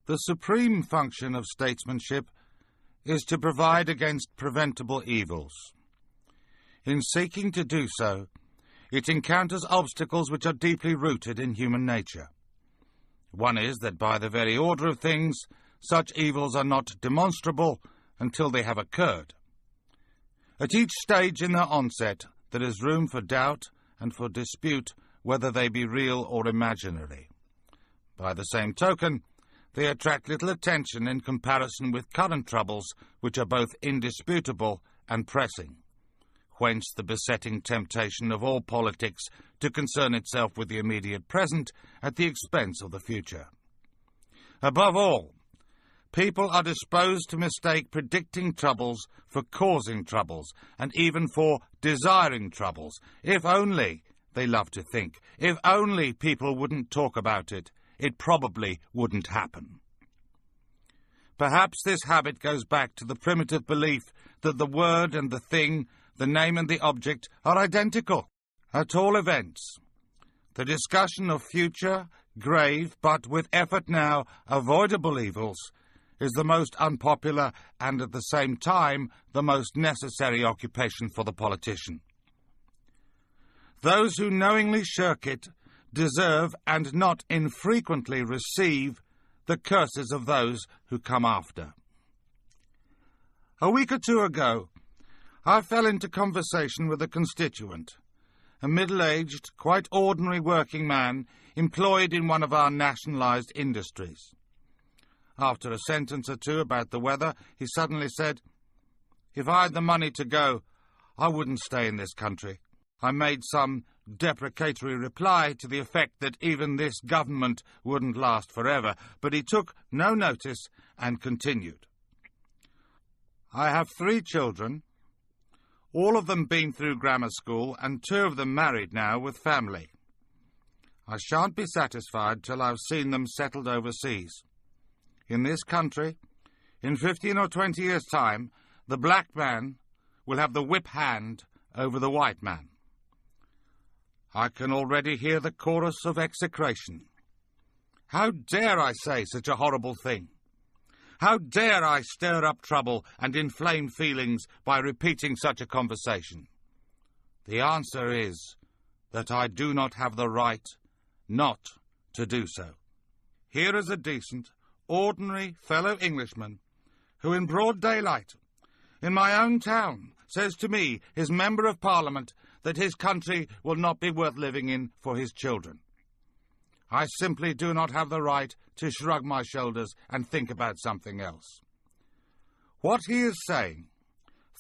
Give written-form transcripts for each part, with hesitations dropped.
The supreme function of statesmanship is to provide against preventable evils. In seeking to do so, it encounters obstacles which are deeply rooted in human nature. One is that by the very order of things, such evils are not demonstrable until they have occurred. At each stage in their onset, there is room for doubt and for dispute whether they be real or imaginary. By the same token, they attract little attention in comparison with current troubles which are both indisputable and pressing. Whence the besetting temptation of all politics to concern itself with the immediate present at the expense of the future. Above all, people are disposed to mistake predicting troubles for causing troubles, and even for desiring troubles. If only, they love to think, if only people wouldn't talk about it, it probably wouldn't happen. Perhaps this habit goes back to the primitive belief that the word and the thing, the name and the object, are identical. At all events, the discussion of future, grave, but with effort now avoidable evils is the most unpopular and at the same time the most necessary occupation for the politician. Those who knowingly shirk it deserve and not infrequently receive the curses of those who come after. A week or two ago, I fell into conversation with a constituent, a middle-aged, quite ordinary working man employed in one of our nationalised industries. After a sentence or two about the weather, he suddenly said, "If I had the money to go, I wouldn't stay in this country." I made some deprecatory reply to the effect that even this government wouldn't last forever, but he took no notice and continued. "I have 3 children, all of them been through grammar school, and 2 of them married now with family. I shan't be satisfied till I've seen them settled overseas. In this country, in 15 or 20 years' time, the black man will have the whip hand over the white man." I can already hear the chorus of execration. How dare I say such a horrible thing? How dare I stir up trouble and inflame feelings by repeating such a conversation? The answer is that I do not have the right not to do so. Here is a decent, ordinary fellow Englishman who in broad daylight, in my own town, says to me, his Member of Parliament, that his country will not be worth living in for his children. I simply do not have the right to shrug my shoulders and think about something else. What he is saying,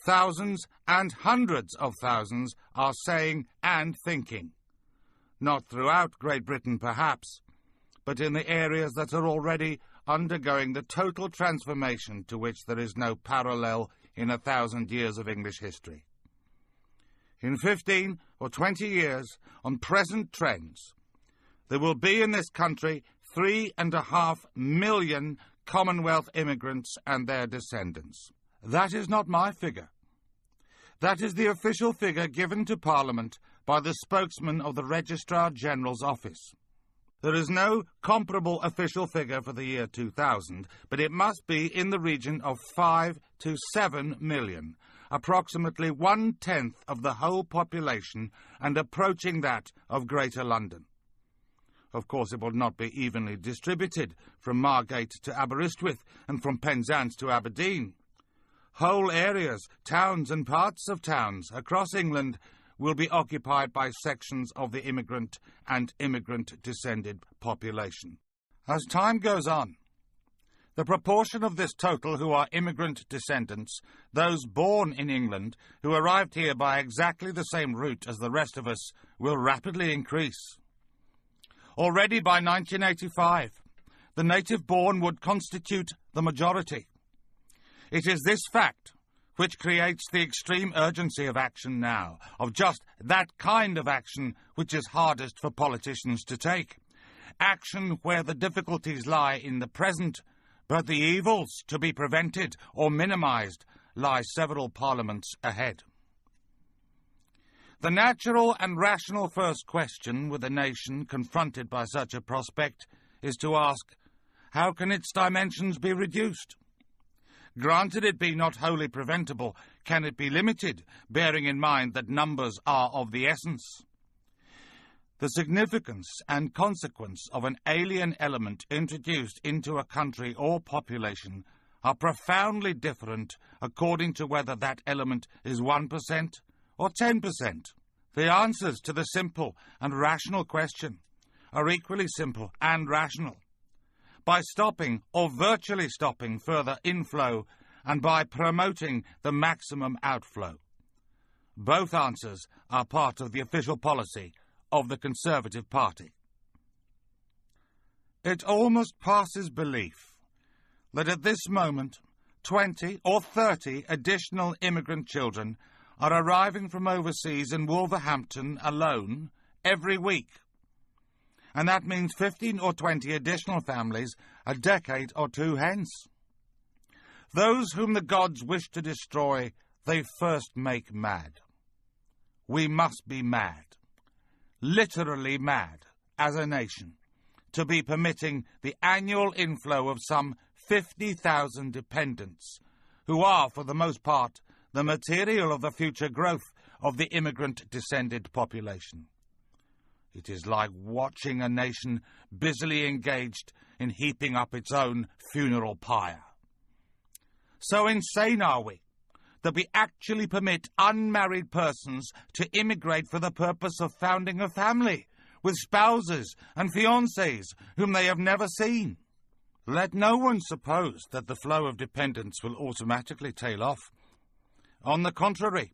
thousands and hundreds of thousands are saying and thinking. Not throughout Great Britain, perhaps, but in the areas that are already undergoing the total transformation to which there is no parallel in 1,000 years of English history. In 15 or 20 years, on present trends, there will be in this country 3.5 million Commonwealth immigrants and their descendants. That is not my figure. That is the official figure given to Parliament by the spokesman of the Registrar General's office. There is no comparable official figure for the year 2000, but it must be in the region of 5 to 7 million, approximately 1/10 of the whole population and approaching that of Greater London. Of course, it will not be evenly distributed from Margate to Aberystwyth and from Penzance to Aberdeen. Whole areas, towns and parts of towns across England will be occupied by sections of the immigrant and immigrant-descended population. As time goes on, the proportion of this total who are immigrant descendants, those born in England who arrived here by exactly the same route as the rest of us, will rapidly increase. Already by 1985, the native-born would constitute the majority. It is this fact which creates the extreme urgency of action now, of just that kind of action which is hardest for politicians to take. Action where the difficulties lie in the present, but the evils to be prevented or minimised lie several parliaments ahead. The natural and rational first question with a nation confronted by such a prospect is to ask, how can its dimensions be reduced? Granted it be not wholly preventable, can it be limited, bearing in mind that numbers are of the essence? The significance and consequence of an alien element introduced into a country or population are profoundly different according to whether that element is 1% or 10%. The answers to the simple and rational question are equally simple and rational. By stopping or virtually stopping further inflow and by promoting the maximum outflow. Both answers are part of the official policy of the Conservative Party. It almost passes belief that at this moment 20 or 30 additional immigrant children are arriving from overseas in Wolverhampton alone every week. And that means 15 or 20 additional families a decade or two hence. Those whom the gods wish to destroy, they first make mad. We must be mad, literally mad, as a nation, to be permitting the annual inflow of some 50,000 dependents, who are, for the most part, the material of the future growth of the immigrant-descended population. It is like watching a nation busily engaged in heaping up its own funeral pyre. So insane are we that we actually permit unmarried persons to immigrate for the purpose of founding a family, with spouses and fiancés whom they have never seen. Let no one suppose that the flow of dependents will automatically tail off. On the contrary,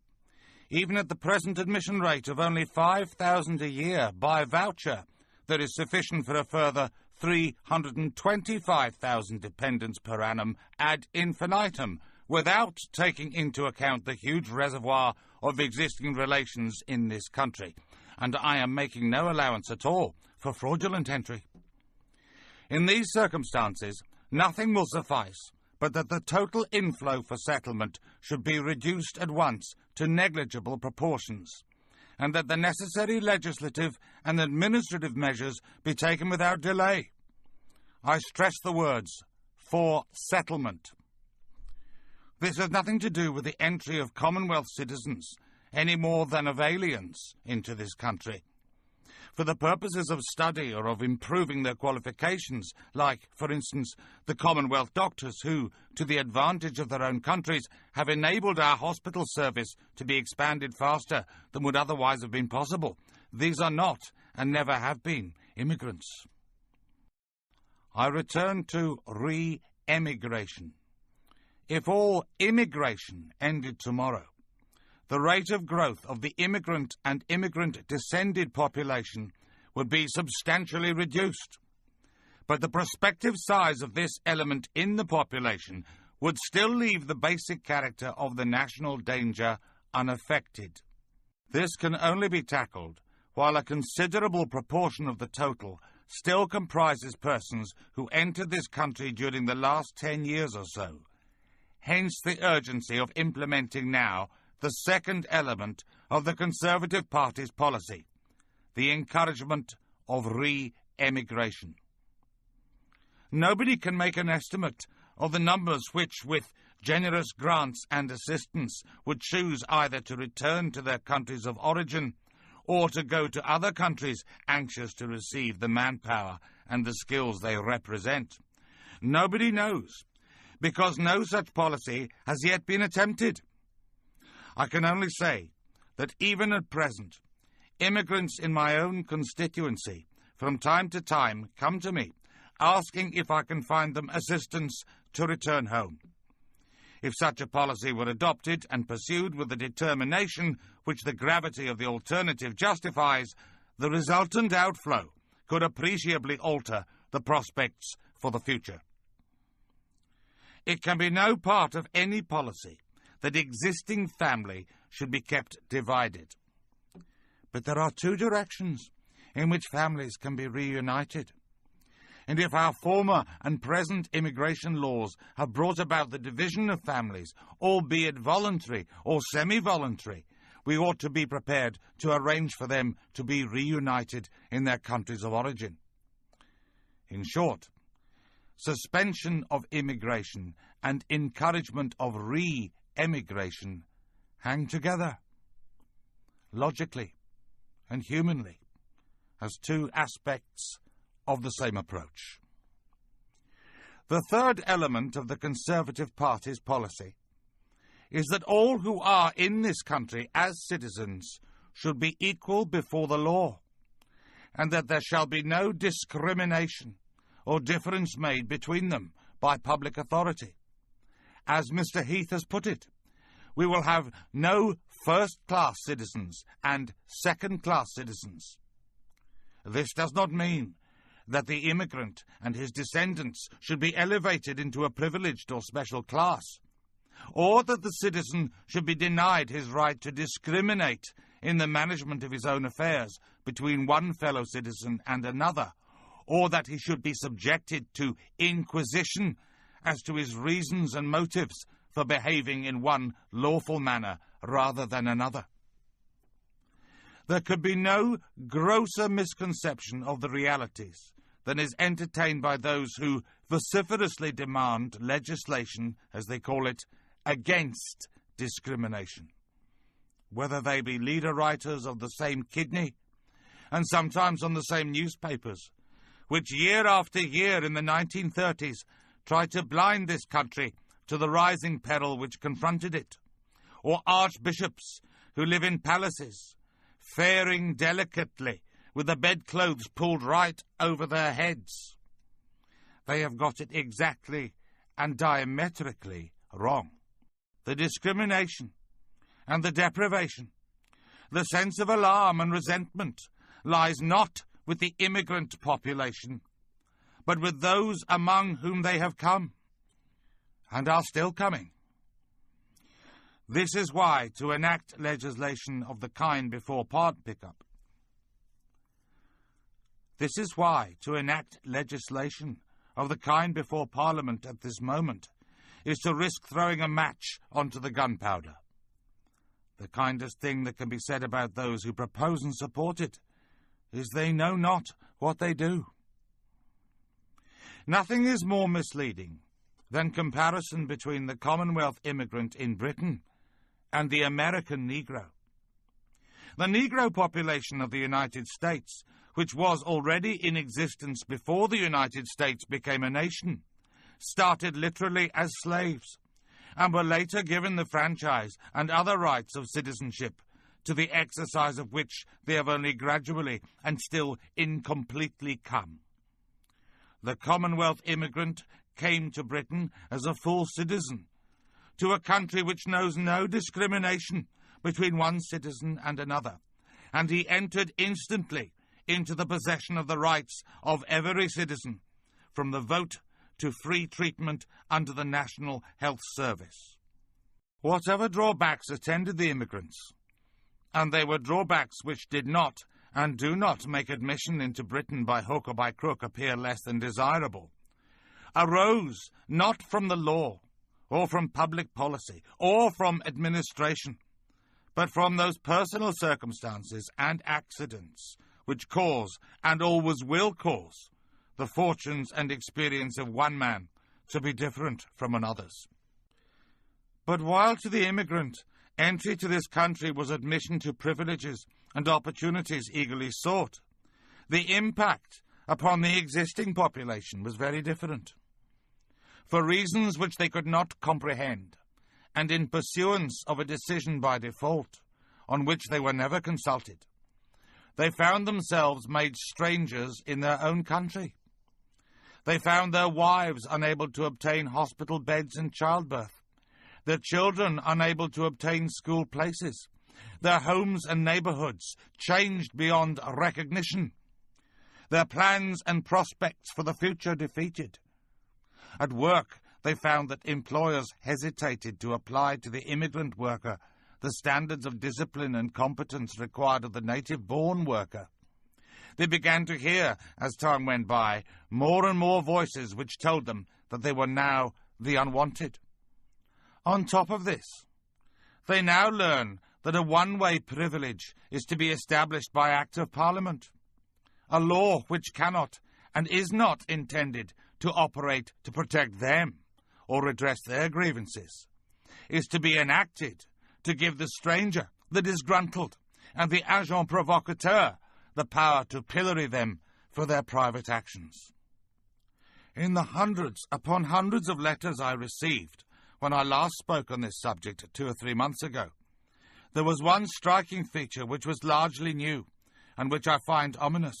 even at the present admission rate of only 5,000 a year by voucher, there is sufficient for a further 325,000 dependents per annum ad infinitum, without taking into account the huge reservoir of existing relations in this country, and I am making no allowance at all for fraudulent entry. In these circumstances, nothing will suffice but that the total inflow for settlement should be reduced at once to negligible proportions, and that the necessary legislative and administrative measures be taken without delay. I stress the words, for settlement. This has nothing to do with the entry of Commonwealth citizens, any more than of aliens, into this country. For the purposes of study or of improving their qualifications, like, for instance, the Commonwealth doctors who, to the advantage of their own countries, have enabled our hospital service to be expanded faster than would otherwise have been possible. These are not, and never have been, immigrants. I return to re-emigration. If all immigration ended tomorrow, the rate of growth of the immigrant and immigrant-descended population would be substantially reduced. But the prospective size of this element in the population would still leave the basic character of the national danger unaffected. This can only be tackled while a considerable proportion of the total still comprises persons who entered this country during the last 10 years or so. Hence the urgency of implementing now the second element of the Conservative Party's policy, the encouragement of re-emigration. Nobody can make an estimate of the numbers which, with generous grants and assistance, would choose either to return to their countries of origin or to go to other countries anxious to receive the manpower and the skills they represent. Nobody knows, because no such policy has yet been attempted. I can only say that even at present, immigrants in my own constituency from time to time come to me, asking if I can find them assistance to return home. If such a policy were adopted and pursued with the determination which the gravity of the alternative justifies, the resultant outflow could appreciably alter the prospects for the future. It can be no part of any policy that existing family should be kept divided. But there are two directions in which families can be reunited. And if our former and present immigration laws have brought about the division of families, albeit voluntary or semi-voluntary, we ought to be prepared to arrange for them to be reunited in their countries of origin. In short, suspension of immigration and encouragement of re-emigration hang together, logically and humanly, as two aspects of the same approach. The third element of the Conservative Party's policy is that all who are in this country as citizens should be equal before the law, and that there shall be no discrimination or difference made between them by public authority. As Mr. Heath has put it, we will have no first-class citizens and second-class citizens. This does not mean that the immigrant and his descendants should be elevated into a privileged or special class, or that the citizen should be denied his right to discriminate in the management of his own affairs between one fellow citizen and another, or that he should be subjected to inquisition as to his reasons and motives for behaving in one lawful manner rather than another. There could be no grosser misconception of the realities than is entertained by those who vociferously demand legislation, as they call it, against discrimination, whether they be leader writers of the same kidney, and sometimes on the same newspapers, which year after year in the 1930s tried to blind this country to the rising peril which confronted it, or archbishops who live in palaces, faring delicately with the bedclothes pulled right over their heads. They have got it exactly and diametrically wrong. The discrimination and the deprivation, the sense of alarm and resentment lies not with the immigrant population, but with those among whom they have come and are still coming. This is why to enact legislation of the kind before Parliament at this moment is to risk throwing a match onto the gunpowder. The kindest thing that can be said about those who propose and support it is they know not what they do. Nothing is more misleading than comparison between the Commonwealth immigrant in Britain and the American Negro. The Negro population of the United States, which was already in existence before the United States became a nation, started literally as slaves, and were later given the franchise and other rights of citizenship, to the exercise of which they have only gradually and still incompletely come. The Commonwealth immigrant came to Britain as a full citizen, to a country which knows no discrimination between one citizen and another, and he entered instantly into the possession of the rights of every citizen, from the vote to free treatment under the National Health Service. Whatever drawbacks attended the immigrants, and they were drawbacks which did not and do not make admission into Britain by hook or by crook appear less than desirable, arose not from the law, or from public policy, or from administration, but from those personal circumstances and accidents which cause, and always will cause, the fortunes and experience of one man to be different from another's. But while to the immigrant, entry to this country was admission to privileges and opportunities eagerly sought, the impact upon the existing population was very different. For reasons which they could not comprehend, and in pursuance of a decision by default, on which they were never consulted, they found themselves made strangers in their own country. They found their wives unable to obtain hospital beds in childbirth, their children unable to obtain school places, their homes and neighbourhoods changed beyond recognition, their plans and prospects for the future defeated. At work, they found that employers hesitated to apply to the immigrant worker the standards of discipline and competence required of the native-born worker. They began to hear, as time went by, more and more voices which told them that they were now the unwanted. On top of this, they now learn that a one-way privilege is to be established by Act of Parliament, a law which cannot and is not intended to operate to protect them or redress their grievances, is to be enacted to give the stranger, the disgruntled, and the agent provocateur the power to pillory them for their private actions. In the hundreds upon hundreds of letters I received when I last spoke on this subject 2 or 3 months ago, there was one striking feature which was largely new, and which I find ominous.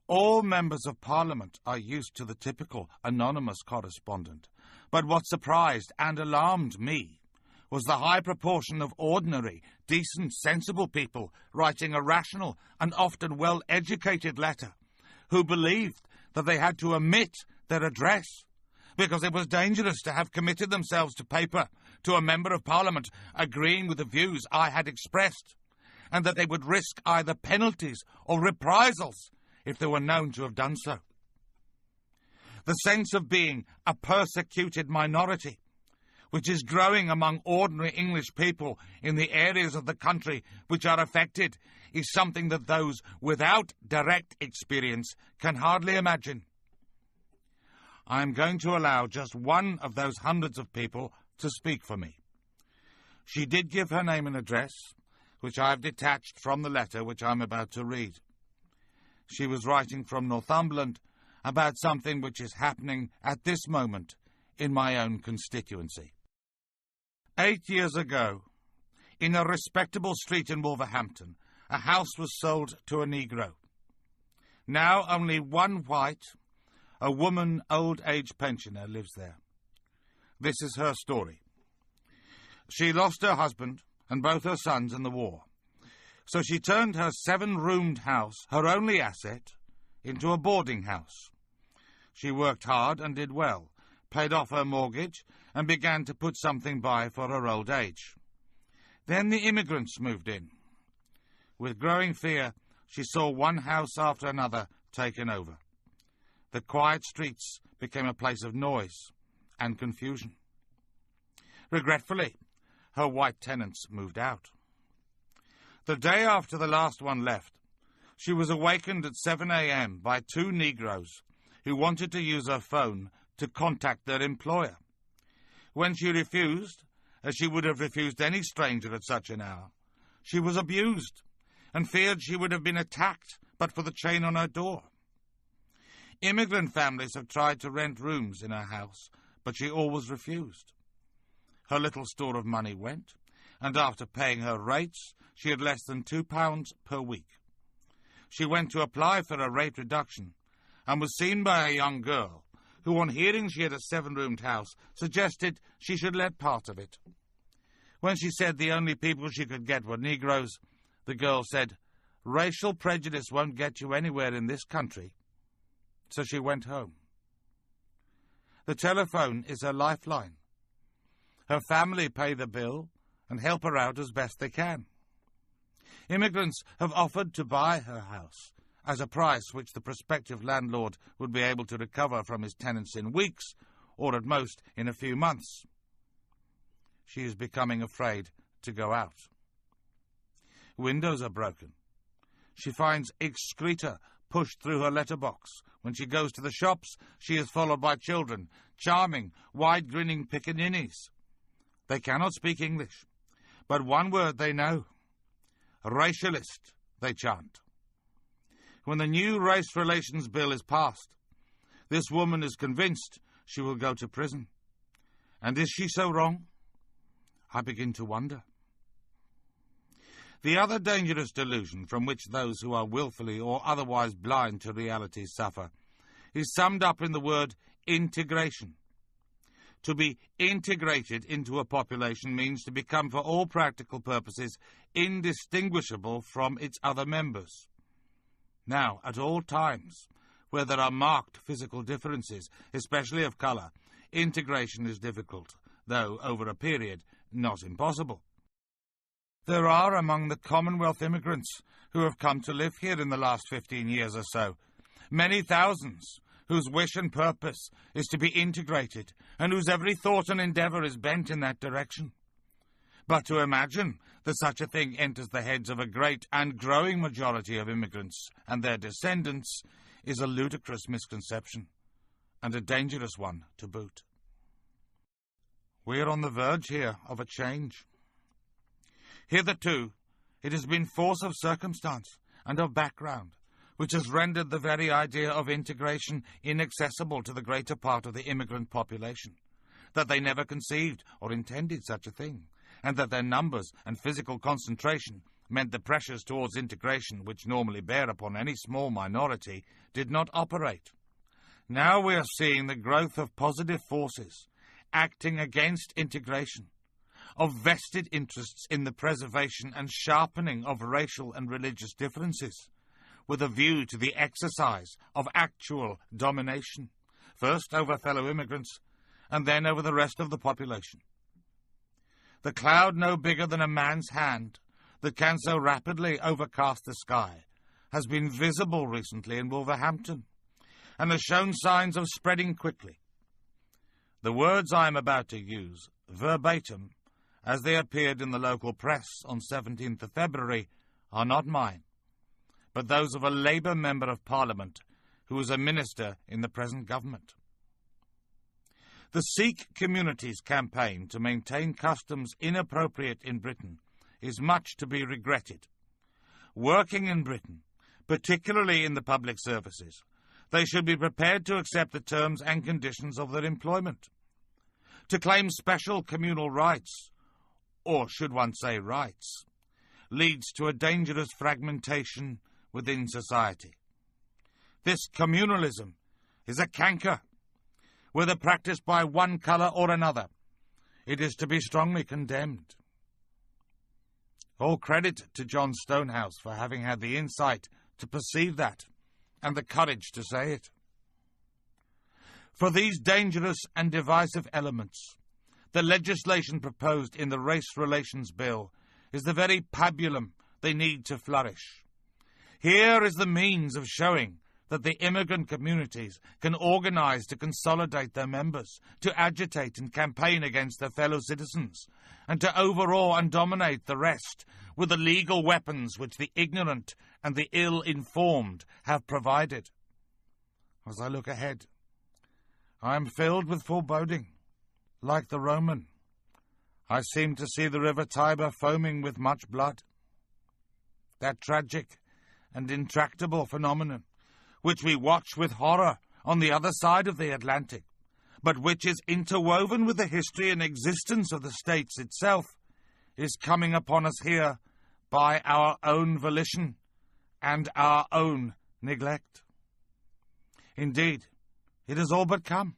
All members of Parliament are used to the typical anonymous correspondent, but what surprised and alarmed me was the high proportion of ordinary, decent, sensible people writing a rational and often well-educated letter, who believed that they had to omit their address because it was dangerous to have committed themselves to paper to a member of Parliament agreeing with the views I had expressed, and that they would risk either penalties or reprisals if they were known to have done so. The sense of being a persecuted minority, which is growing among ordinary English people in the areas of the country which are affected, is something that those without direct experience can hardly imagine. I am going to allow just one of those hundreds of people to speak for me. She did give her name and address, which I have detached from the letter which I am about to read. She was writing from Northumberland about something which is happening at this moment in my own constituency. 8 years ago, in a respectable street in Wolverhampton, a house was sold to a Negro. Now only one white, a woman old-age pensioner, lives there. This is her story. She lost her husband and both her sons in the war, so she turned her 7-roomed house, her only asset, into a boarding house. She worked hard and did well, paid off her mortgage, and began to put something by for her old age. Then the immigrants moved in. With growing fear, she saw one house after another taken over. The quiet streets became a place of noise and confusion. Regretfully, her white tenants moved out. The day after the last one left, she was awakened at 7 a.m. by 2 Negroes who wanted to use her phone to contact their employer. When she refused, as she would have refused any stranger at such an hour, she was abused and feared she would have been attacked but for the chain on her door. Immigrant families have tried to rent rooms in her house, but she always refused. Her little store of money went, and after paying her rates, she had less than £2 per week. She went to apply for a rate reduction and was seen by a young girl who, on hearing she had a 7-roomed house, suggested she should let part of it. When she said the only people she could get were Negroes, the girl said, "Racial prejudice won't get you anywhere in this country." So she went home. The telephone is her lifeline. Her family pay the bill and help her out as best they can. Immigrants have offered to buy her house as a price which the prospective landlord would be able to recover from his tenants in weeks, or at most in a few months. She is becoming afraid to go out. Windows are broken. She finds excreta pushed through her letterbox. When she goes to the shops, she is followed by children, charming, wide-grinning pickaninnies. They cannot speak English, but one word they know. Racialist, they chant. When the new race relations bill is passed, this woman is convinced she will go to prison. And is she so wrong? I begin to wonder. The other dangerous delusion from which those who are willfully or otherwise blind to reality suffer is summed up in the word integration. To be integrated into a population means to become, for all practical purposes, indistinguishable from its other members. Now, at all times, where there are marked physical differences, especially of colour, integration is difficult, though over a period not impossible. There are among the Commonwealth immigrants who have come to live here in the last 15 years or so many thousands whose wish and purpose is to be integrated and whose every thought and endeavour is bent in that direction. But to imagine that such a thing enters the heads of a great and growing majority of immigrants and their descendants is a ludicrous misconception, and a dangerous one to boot. We are on the verge here of a change. Hitherto, it has been force of circumstance and of background which has rendered the very idea of integration inaccessible to the greater part of the immigrant population, that they never conceived or intended such a thing, and that their numbers and physical concentration meant the pressures towards integration which normally bear upon any small minority did not operate. Now we are seeing the growth of positive forces acting against integration, of vested interests in the preservation and sharpening of racial and religious differences, with a view to the exercise of actual domination, first over fellow immigrants, and then over the rest of the population. The cloud no bigger than a man's hand that can so rapidly overcast the sky has been visible recently in Wolverhampton, and has shown signs of spreading quickly. The words I am about to use, verbatim, as they appeared in the local press on 17th of February, are not mine, but those of a Labour Member of Parliament who is a minister in the present government. The Sikh community's campaign to maintain customs inappropriate in Britain is much to be regretted. Working in Britain, particularly in the public services, they should be prepared to accept the terms and conditions of their employment. To claim special communal rights, or should one say rights, leads to a dangerous fragmentation within society. This communalism is a canker. Whether practiced by one colour or another, it is to be strongly condemned. All credit to John Stonehouse for having had the insight to perceive that, and the courage to say it. For these dangerous and divisive elements, the legislation proposed in the Race Relations Bill is the very pabulum they need to flourish. Here is the means of showing that the immigrant communities can organise to consolidate their members, to agitate and campaign against their fellow citizens, and to overawe and dominate the rest with the legal weapons which the ignorant and the ill-informed have provided. As I look ahead, I am filled with foreboding. Like the Roman, I seem to see the river Tiber foaming with much blood. That tragic and intractable phenomenon, which we watch with horror on the other side of the Atlantic, but which is interwoven with the history and existence of the states itself, is coming upon us here by our own volition and our own neglect. Indeed, it has all but come.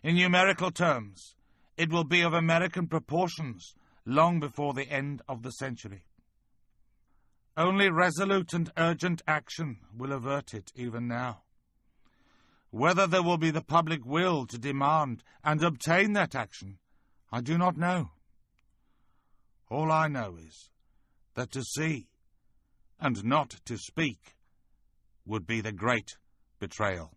In numerical terms, it will be of American proportions long before the end of the century. Only resolute and urgent action will avert it even now. Whether there will be the public will to demand and obtain that action, I do not know. All I know is that to see and not to speak would be the great betrayal.